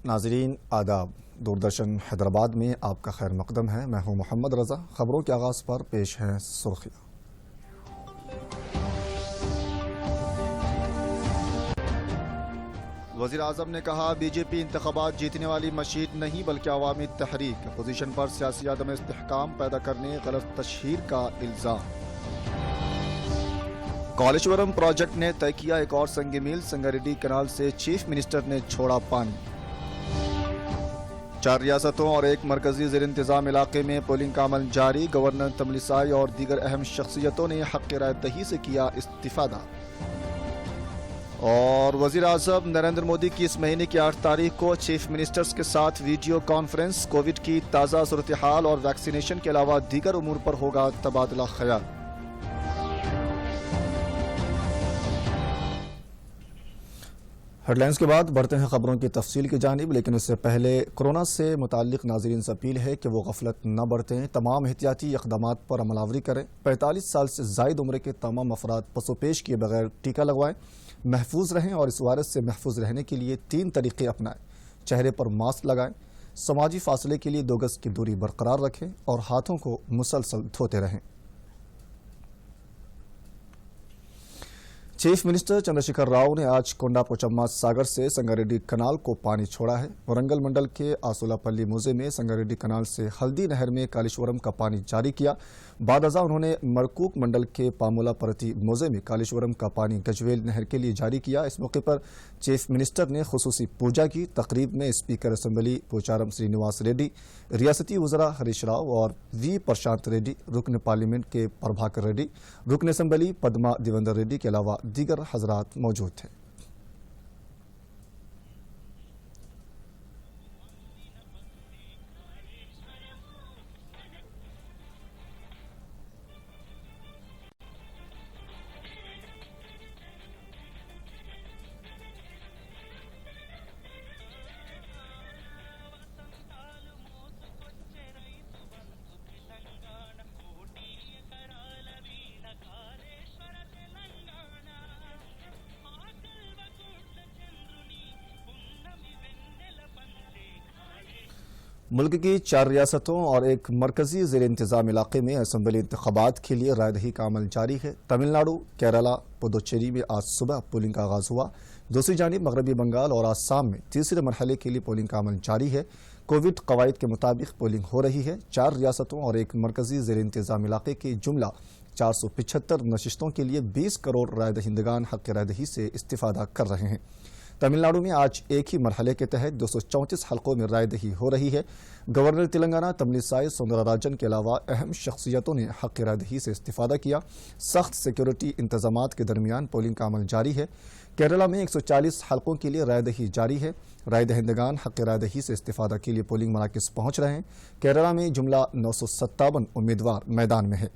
ناظرین آداب، دوردرشن حیدرآباد میں آپ کا خیر مقدم ہے۔ میں ہوں محمد رضا۔ خبروں کے آغاز پر پیش ہیں سرخیاں۔ وزیر اعظم نے کہا بی جے پی انتخابات جیتنے والی مشین نہیں بلکہ عوامی تحریک، اپوزیشن پر سیاسی عدم استحکام پیدا کرنے غلط تشہیر کا الزام۔ کالیشورم پروجیکٹ نے طے کیا ایک اور سنگ میل، سنگاریڈی کینال سے چیف منسٹر نے چھوڑا پانی۔ 4 ریاستوں اور ایک مرکزی زیر انتظام علاقے میں پولنگ کا عمل جاری، گورنر تملسائی اور دیگر اہم شخصیتوں نے حق رائے دہی سے کیا استفادہ۔ اور وزیر اعظم نریندر مودی کی اس مہینے کی 8 تاریخ کو چیف منسٹرز کے ساتھ ویڈیو کانفرنس، کووڈ کی تازہ صورتحال اور ویکسینیشن کے علاوہ دیگر امور پر ہوگا تبادلہ خیال۔ ہیڈ لائنز کے بعد بڑھتے ہیں خبروں کی تفصیل کی جانب، لیکن اس سے پہلے کورونا سے متعلق ناظرین سے اپیل ہے کہ وہ غفلت نہ برتیں، تمام احتیاطی اقدامات پر عمل آوری کریں، 45 سال سے زائد عمر کے تمام افراد پس و پیش کیے بغیر ٹیکہ لگوائیں، محفوظ رہیں اور اس وائرس سے محفوظ رہنے کے لیے 3 طریقے اپنائیں۔ چہرے پر ماسک لگائیں، سماجی فاصلے کے لیے 2 گز کی دوری برقرار رکھیں اور ہاتھوں کو مسلسل دھوتے رہیں۔ چیف منسٹر چندرشیکھر راؤ نے آج کونڈا پوچمہ ساگر سے سنگاریڈی کنال کو پانی چھوڑا ہے۔ ورنگل منڈل کے آسولہ پلی موزے میں سنگاریڈی کنال سے ہلدی نہر میں کالیشورم کا پانی جاری کیا۔ بعد ازاں انہوں نے مرکوک منڈل کے پامولا پرتی موزے میں کالیشورم کا پانی گجویل نہر کے لیے جاری کیا۔ اس موقع پر چیف منسٹر نے خصوصی پوجا کی۔ تقریب میں اسپیکر اسمبلی پوچارم سرینواس ریڈی، ریاستی وزراء ہریش راؤ اور وی پرشانت ریڈی، رکن پارلیمنٹ کے پربھاکر ریڈی، رکن اسمبلی پدما دیوندر ریڈی کے علاوہ دیگر حضرات موجود تھے۔ ملک کی 4 ریاستوں اور ایک مرکزی زیر انتظام علاقے میں اسمبلی انتخابات کے لیے رائے دہی کا عمل جاری ہے۔ تمل ناڈو، کیرالہ، پدوچیری میں آج صبح پولنگ کا آغاز ہوا۔ دوسری جانب مغربی بنگال اور آسام میں تیسرے مرحلے کے لیے پولنگ کا عمل جاری ہے۔ کووڈ قواعد کے مطابق پولنگ ہو رہی ہے۔ 4 ریاستوں اور ایک مرکزی زیر انتظام علاقے کی جملہ 475 نشستوں کے لیے 20 کروڑ رائے دہندگان حق رائے دہی سے استفادہ کر رہے ہیں۔ تمل ناڈو میں آج ایک ہی مرحلے کے تحت 234 حلقوں میں رائے دہی ہو رہی ہے۔ گورنر تلنگانہ تملسائی سوندرا راجن کے علاوہ اہم شخصیتوں نے حق رائے دہی سے استفادہ کیا۔ سخت سیکیورٹی انتظامات کے درمیان پولنگ کا عمل جاری ہے۔ کیرالہ میں 140 حلقوں کے لیے رائے دہی جاری ہے۔ رائے دہندگان حق رائے دہی سے استفادہ کے لیے پولنگ مراکز پہنچ رہے ہیں۔ کیرالہ میں جملہ 957 امیدوار میدان میں ہے۔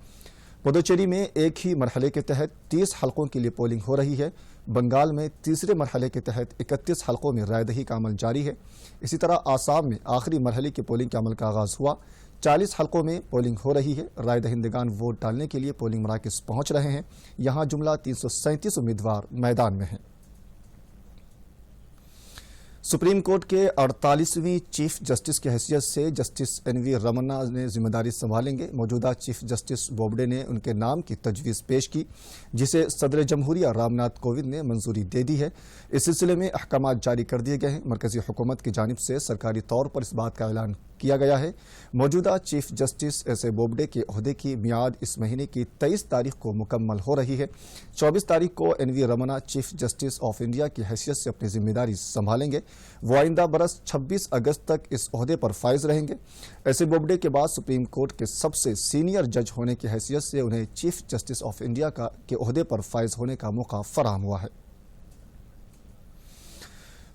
پدوچیری میں ایک ہی مرحلے کے تحت 30 حلقوں کے لیے پولنگ ہو رہی ہے۔ بنگال میں تیسرے مرحلے کے تحت 31 حلقوں میں رائے دہی کا عمل جاری ہے۔ اسی طرح آسام میں آخری مرحلے کی پولنگ کے عمل کا آغاز ہوا۔ 40 حلقوں میں پولنگ ہو رہی ہے۔ رائے دہندگان ووٹ ڈالنے کے لیے پولنگ مراکز پہنچ رہے ہیں۔ یہاں جملہ 337 امیدوار میدان میں ہیں۔ سپریم کورٹ کے 48ویں چیف جسٹس کی حیثیت سے جسٹس این وی رمنا نے ذمہ داری سنبھالیں گے۔ موجودہ چیف جسٹس بوبڈے نے ان کے نام کی تجویز پیش کی، جسے صدر جمہوریہ رام ناتھ کووند نے منظوری دے دی ہے۔ اس سلسلے میں احکامات جاری کر دیے گئے ہیں۔ مرکزی حکومت کی جانب سے سرکاری طور پر اس بات کا اعلان کیا گیا ہے۔ موجودہ chief justice S A Bobde کے عہدے کی میعاد اس مہینے کی 23 تاریخ کو مکمل ہو رہی ہے۔ 24 تاریخ کو N V Ramana chief justice of India کی حیثیت سے اپنی ذمہ داری سنبھالیں گے۔ وہ آئندہ برس 26 اگست تک اس عہدے پر فائز رہیں گے۔ ایس اے بوبڈے کے بعد سپریم کورٹ کے سب سے سینئر جج ہونے کی حیثیت سے انہیں چیف جسٹس آف انڈیا کے عہدے پر فائز ہونے کا موقع فراہم ہوا ہے۔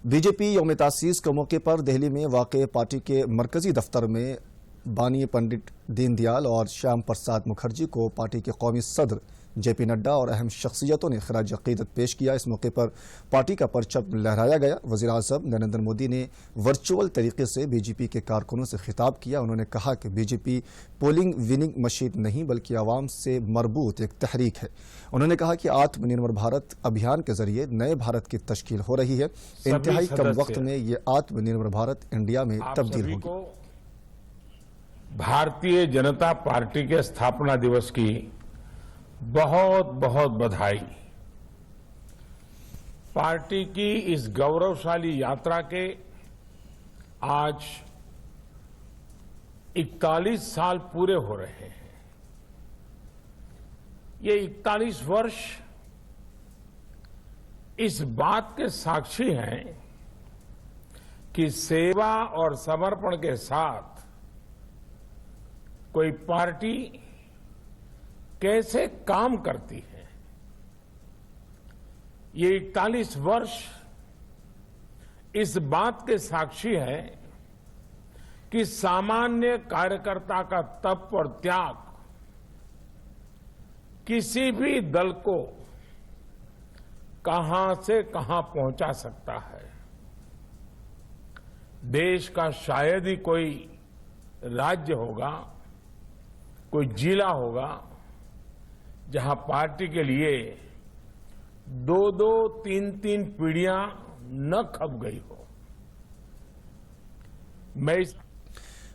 بی جے پی یوم تاسیس کے موقع پر دہلی میں واقع پارٹی کے مرکزی دفتر میں بانی پنڈت دین دیال اور شیام پرساد مکھرجی کو پارٹی کے قومی صدر جے پی نڈا اور اہم شخصیتوں نے خراج عقیدت پیش کیا۔ اس موقع پر پارٹی کا پرچم لہرایا گیا۔ وزیر اعظم نریندر مودی نے ورچوئل طریقے سے بی جے پی کے کارکنوں سے خطاب کیا۔ انہوں نے کہا کہ بی جے پی پولنگ وننگ مشین نہیں بلکہ عوام سے مربوط ایک تحریک ہے۔ انہوں نے کہا کہ آتم نربھر بھارت ابھیان کے ذریعے نئے بھارت کی تشکیل ہو رہی ہے۔ انتہائی کم وقت میں یہ آتم نربھر بھارت انڈیا میں تبدیل ہوگی۔ بھارتیہ جنتا پارٹی کے استھاپنا دیوس کی بہت بہت بدھائی۔ پارٹی کی اس گوروشالی یاترا کے آج 41 سال پورے ہو رہے ہیں۔ یہ 41 ورش اس بات کے ساکشی ہیں کہ سیوا اور سمرپن کے ساتھ کوئی پارٹی کیسے کام کرتی ہے۔ یہ 41 ورش اس بات کے ساکشی ہے کہ سامانیہ کاریہکرتا کا تپ اور تیاگ کسی بھی دل کو کہاں سے کہاں پہنچا سکتا ہے۔ دیش کا شاید ہی کوئی راجیہ ہوگا، کوئی ضلع ہوگا جہاں پارٹی کے لیے 2-2 3-3 پیڑھیاں نہ کھپ گئی ہو۔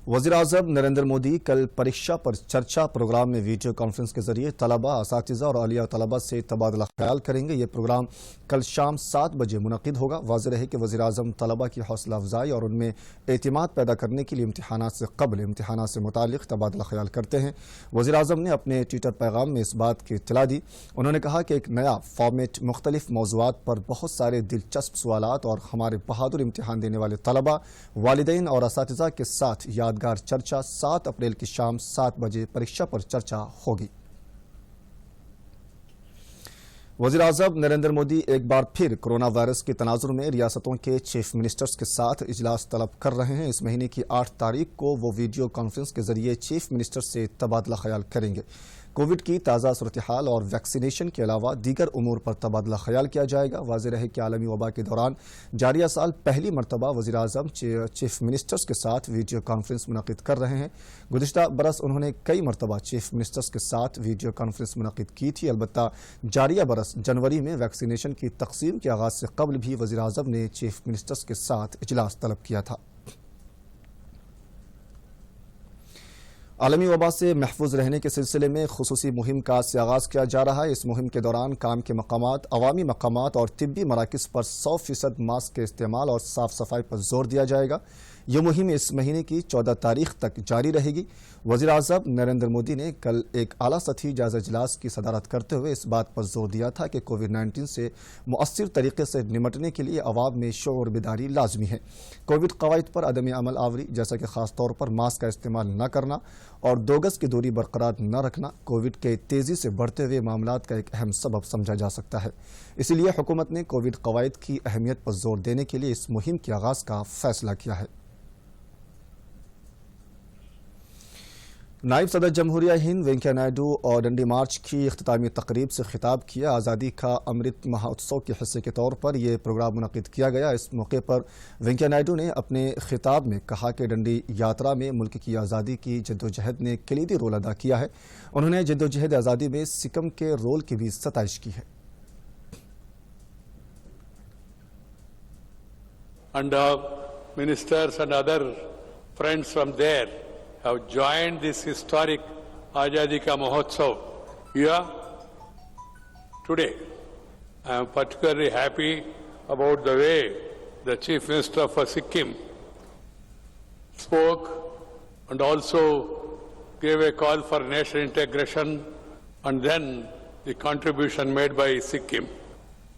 وزیر اعظم نریندر مودی کل پریکشا پر چرچا پروگرام میں ویڈیو کانفرنس کے ذریعے طلباء، اساتذہ اور اولیاء طلباء سے تبادلہ خیال کریں گے۔ یہ پروگرام کل شام 7 بجے منعقد ہوگا۔ واضح رہے کہ وزیر اعظم طلباء کی حوصلہ افزائی اور ان میں اعتماد پیدا کرنے کے لیے امتحانات سے قبل امتحانات سے متعلق تبادلہ خیال کرتے ہیں۔ وزیر اعظم نے اپنے ٹویٹر پیغام میں اس بات کی اطلاع دی۔ انہوں نے کہا کہ ایک نیا فارمیٹ مختلف موضوعات پر بہت سارے دلچسپ سوالات اور ہمارے بہادر امتحان دینے والے طلباء، والدین اور اساتذہ کے ساتھ یادگار چرچا 7 اپریل کی شام 7 بجے پریکشا پر چرچا ہوگی۔ وزیر اعظم نریندر مودی ایک بار پھر کورونا وائرس کے تناظر میں ریاستوں کے چیف منسٹرز کے ساتھ اجلاس طلب کر رہے ہیں۔ اس مہینے کی 8 تاریخ کو وہ ویڈیو کانفرنس کے ذریعے چیف منسٹر سے تبادلہ خیال کریں گے۔ کووڈ کی تازہ صورتحال اور ویکسینیشن کے علاوہ دیگر امور پر تبادلہ خیال کیا جائے گا۔ واضح رہے کہ عالمی وبا کے دوران جاریہ سال پہلی مرتبہ وزیر اعظم چیف منسٹرز کے ساتھ ویڈیو کانفرنس منعقد کر رہے ہیں۔ گزشتہ برس انہوں نے کئی مرتبہ چیف منسٹرز کے ساتھ ویڈیو کانفرنس منعقد کی تھی۔ البتہ جاریہ برس جنوری میں ویکسینیشن کی تقسیم کے آغاز سے قبل بھی وزیر اعظم نے چیف منسٹرز کے ساتھ اجلاس طلب کیا تھا۔ عالمی وبا سے محفوظ رہنے کے سلسلے میں خصوصی مہم کا آغاز کیا جا رہا ہے۔ اس مہم کے دوران کام کے مقامات، عوامی مقامات اور طبی مراکز پر 100% ماسک کے استعمال اور صاف صفائی پر زور دیا جائے گا۔ یہ مہم اس مہینے کی 14 تاریخ تک جاری رہے گی۔ وزیر اعظم نریندر مودی نے کل ایک اعلیٰ سطحی جائزہ اجلاس کی صدارت کرتے ہوئے اس بات پر زور دیا تھا کہ کووڈ-19 سے مؤثر طریقے سے نمٹنے کے لیے عوام میں شعور بیداری لازمی ہے۔ کووڈ قواعد پر عدم عمل آوری، جیسا کہ خاص طور پر ماسک کا استعمال نہ کرنا اور 2 گز کی دوری برقرار نہ رکھنا، کووڈ کے تیزی سے بڑھتے ہوئے معاملات کا ایک اہم سبب سمجھا جا سکتا ہے۔ اسی لیے حکومت نے کووڈ قواعد کی اہمیت پر زور دینے کے لیے اس مہم کے آغاز کا فیصلہ کیا ہے۔ نائب صدر جمہوریہ ہند وینکیا نائیڈو اور ڈنڈی مارچ کی اختتامی تقریب سے خطاب کیا۔ آزادی کا امرت مہوتسو کے حصے کے طور پر یہ پروگرام منعقد کیا گیا۔ اس موقع پر وینکیا نائیڈو نے اپنے خطاب میں کہا کہ ڈنڈی یاترا میں ملک کی آزادی کی جدوجہد نے کلیدی رول ادا کیا ہے۔ انہوں نے جدوجہد آزادی میں سکم کے رول کی بھی ستائش کی ہے۔ And ministers and other friends from there have joined this historic Azadi Ka Mahotsav here today. I am particularly happy about the way the Chief Minister for Sikkim spoke and also gave a call for national integration and then the contribution made by Sikkim.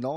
9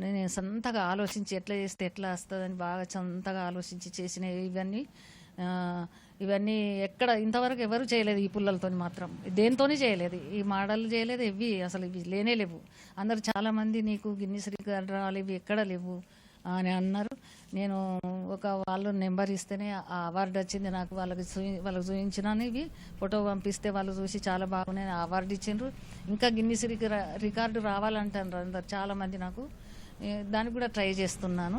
నేను సొంతగా ఆలోచించి ఎట్లా చేస్తే ఎట్లా వస్తుందని బాగా సొంతగా ఆలోచించి చేసిన ఇవన్నీ ఎక్కడ ఇంతవరకు ఎవరు చేయలేదు. ఈ పుల్లలతో మాత్రం దేనితోనే చేయలేదు. ఈ మోడల్ చేయలేదు. ఇవి అసలు ఇవి లేనే లేవు. అందరూ చాలామంది నీకు గిన్నిస్ రికార్డ్ రావాలి, ఇవి ఎక్కడ లేవు అని అన్నారు. నేను ఒక వాళ్ళు నెంబర్ ఇస్తేనే ఆ అవార్డు వచ్చింది నాకు. వాళ్ళకి చూపించినాను. ఇవి ఫోటో పంపిస్తే వాళ్ళు చూసి చాలా బాగున్నాయి, అవార్డు ఇచ్చిండ్రు. ఇంకా గిన్నిస్ రికార్డు రావాలంటారు అందరు చాలామంది. నాకు దానికి కూడా ట్రై చేస్తున్నాను.